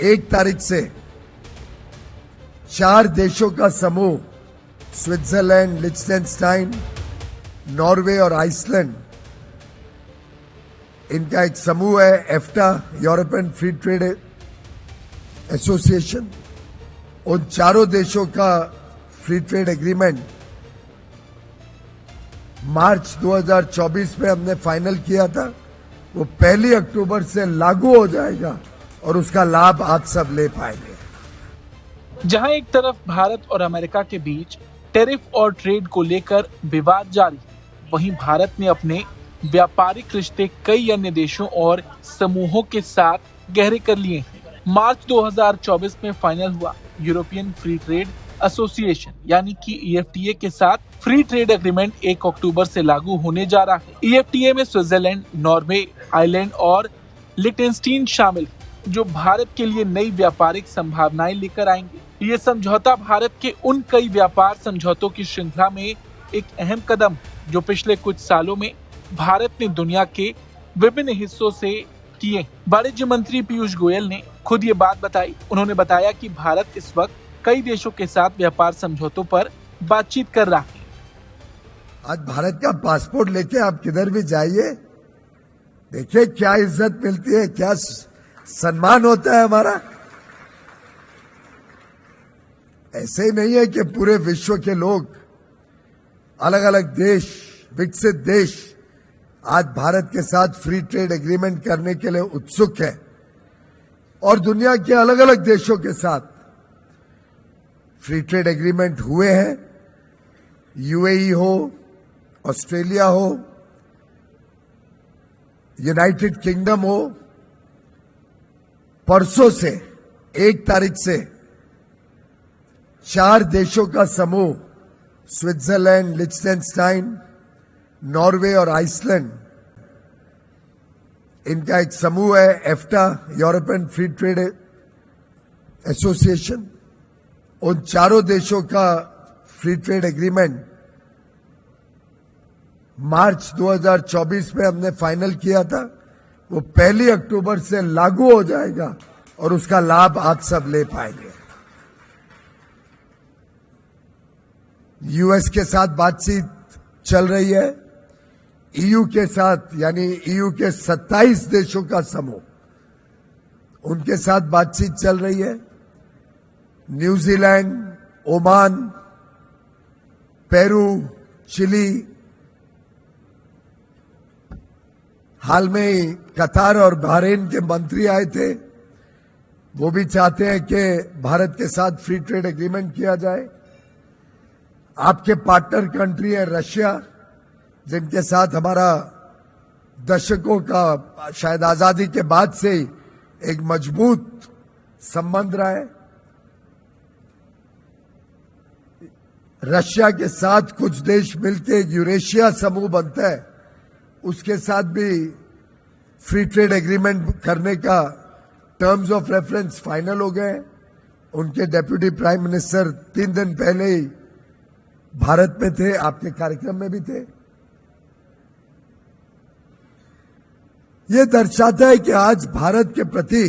1 तारीख से 4 देशों का समूह स्विट्जरलैंड, लिechtenstein, नॉर्वे और आइसलैंड, इनका एक समूह है एफ्टा, यूरोपियन फ्री ट्रेड एसोसिएशन। उन चारों देशों का फ्री ट्रेड एग्रीमेंट मार्च 2024 में हमने फाइनल किया था। वो 1 अक्टूबर से लागू हो जाएगा और उसका लाभ आप सब ले पाएंगे। जहां एक तरफ भारत और अमेरिका के बीच टैरिफ और ट्रेड को लेकर विवाद जारी, वहीं भारत ने अपने व्यापारिक रिश्ते कई अन्य देशों और समूहों के साथ गहरे कर लिए हैं। मार्च 2024 में फाइनल हुआ यूरोपियन फ्री ट्रेड एसोसिएशन यानी कि EFTA के साथ फ्री ट्रेड एग्रीमेंट 1 अक्टूबर से लागू होने जा रहा है। EFTA में स्विट्जरलैंड, नॉर्वे, आइलैंड और लिechtenstein शामिल, जो भारत के लिए नई व्यापारिक संभावनाएं लेकर आएंगे। ये समझौता भारत के उन कई व्यापार समझौतों की श्रृंखला में एक अहम कदम, जो पिछले कुछ सालों में भारत ने दुनिया के विभिन्न हिस्सों से किए। वाणिज्य मंत्री पीयूष गोयल ने खुद ये बात बताई। उन्होंने बताया कि भारत इस वक्त कई देशों के साथ व्यापार समझौतों पर बातचीत कर रहा है। आज भारत का पासपोर्ट लेके आप किधर भी जाइए, देखिए क्या इज्जत मिलती है, क्या सम्मान होता है हमारा। ऐसे ही नहीं है कि पूरे विश्व के लोग, अलग अलग देश, विकसित देश आज भारत के साथ फ्री ट्रेड एग्रीमेंट करने के लिए उत्सुक है और दुनिया के अलग अलग देशों के साथ फ्री ट्रेड एग्रीमेंट हुए हैं। UAE हो, ऑस्ट्रेलिया हो, यूनाइटेड किंगडम हो। परसों से 1 तारीख से 4 देशों का समूह स्विट्जरलैंड, लिechtenstein, नॉर्वे और आइसलैंड, इनका एक समूह है एफ्टा, यूरोपियन फ्री ट्रेड एसोसिएशन। उन चारों देशों का फ्री ट्रेड एग्रीमेंट मार्च 2024 में हमने फाइनल किया था। वो 1 अक्टूबर से लागू हो जाएगा और उसका लाभ आप सब ले पाएंगे। US के साथ बातचीत चल रही है। EU के साथ, यानी EU के 27 देशों का समूह, उनके साथ बातचीत चल रही है। न्यूजीलैंड, ओमान, पेरू, चिली, हाल में ही कतार और बहरीन के मंत्री आए थे। वो भी चाहते हैं कि भारत के साथ फ्री ट्रेड एग्रीमेंट किया जाए। आपके पार्टनर कंट्री है रशिया, जिनके साथ हमारा दशकों का, शायद आजादी के बाद से ही एक मजबूत संबंध रहा है। रशिया के साथ कुछ देश मिलकर एक यूरेशिया समूह बनता है, उसके साथ भी फ्री ट्रेड एग्रीमेंट करने का टर्म्स ऑफ रेफरेंस फाइनल हो गए। उनके डेप्यूटी प्राइम मिनिस्टर 3 दिन पहले ही भारत में थे, आपके कार्यक्रम में भी थे। ये दर्शाता है कि आज भारत के प्रति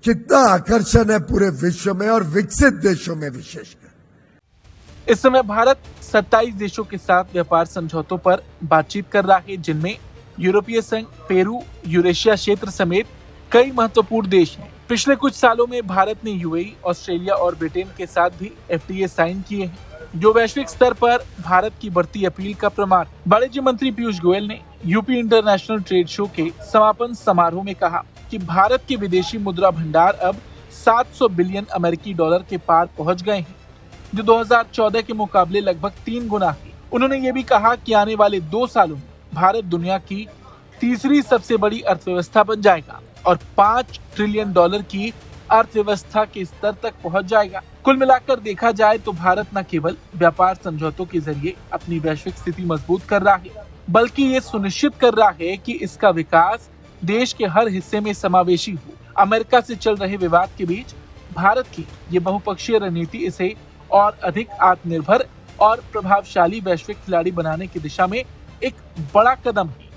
कितना आकर्षण है पूरे विश्व में और विकसित देशों में विशेषकर। इस समय भारत 27 देशों के साथ व्यापार समझौतों पर बातचीत कर रहा है, जिनमें यूरोपीय संघ, पेरू, यूरेशिया क्षेत्र समेत कई महत्वपूर्ण देश हैं। पिछले कुछ सालों में भारत ने UAE, ऑस्ट्रेलिया और ब्रिटेन के साथ भी FTA साइन किए हैं, जो वैश्विक स्तर पर भारत की बढ़ती अपील का प्रमाण। वाणिज्य मंत्री पीयूष गोयल ने यूपी इंटरनेशनल ट्रेड शो के समापन समारोह में कहा कि भारत के विदेशी मुद्रा भंडार अब 700 बिलियन अमेरिकी डॉलर के पार पहुंच गए हैं, जो 2014 के मुकाबले लगभग 3 गुना है। उन्होंने ये भी कहा कि आने वाले 2 सालों में भारत दुनिया की तीसरी सबसे बड़ी अर्थव्यवस्था बन जाएगा और 5 ट्रिलियन डॉलर की अर्थव्यवस्था के स्तर तक पहुंच जाएगा। कुल मिलाकर देखा जाए तो भारत न केवल व्यापार समझौतों के जरिए अपनी वैश्विक स्थिति मजबूत कर रहा है, बल्कि ये सुनिश्चित कर रहा है कि इसका विकास देश के हर हिस्से में समावेशी हो। अमेरिका से चल रहे विवाद के बीच भारत की ये बहुपक्षीय रणनीति इसे और अधिक आत्मनिर्भर और प्रभावशाली वैश्विक खिलाड़ी बनाने की दिशा में एक बड़ा कदम है।